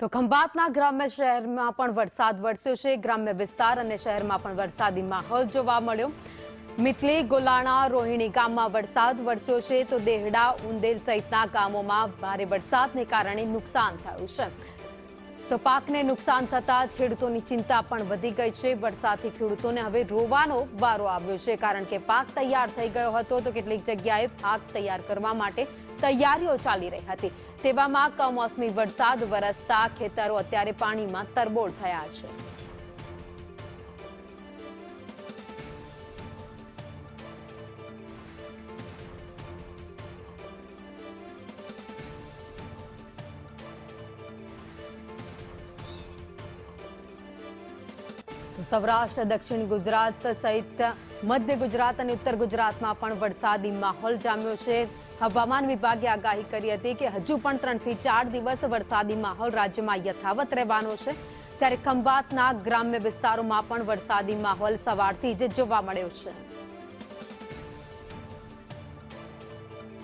તો ખંભાતના ગ્રામ્ય શહેરમાં પણ વરસાદ વરસ્યો છે। ગ્રામ્ય વિસ્તાર અને શહેરમાં પણ વરસાદી માહોલ જોવા મળ્યો। મિતલી, ગોલાણા, રોહિણી ગામમાં વરસાદ વરસ્યો છે તો દેહડા, ઉંદેલ સહિતના ગામોમાં ભારે વરસાદને કારણે નુકસાન થયું છે। તો પાકને નુકસાન થતાં જ ખેડૂતોની ચિંતા પણ વધી ગઈ છે। વરસાદથી ખેડૂતોને હવે રોવાનો વારો આવ્યો છે, કારણ કે પાક તૈયાર થઈ ગયો હતો તો કેટલીક જગ્યાએ પાક તૈયાર કરવા માટે તૈયારીઓ ચાલી રહી હતી। તેવામાં કમોસમી વરસાદ વરસતા ખેતરો અત્યારે પાણીમાં તરબોળ થયા છે। સૌરાષ્ટ્ર, દક્ષિણ ગુજરાત સહિત મધ્ય ગુજરાત અને ઉત્તર ગુજરાતમાં પણ વરસાદી માહોલ જામ્યો છે। હવામાન વિભાગે આગાહી કરી હતી કે હજુ પણ 3 થી 4 દિવસ વરસાદી માહોલ રાજ્યમાં યથાવત રહેવાનો છે। ત્યારે ખંભાતના ગ્રામ્ય વિસ્તારોમાં પણ વરસાદી માહોલ સવારથી જ જોવા મળ્યો છે।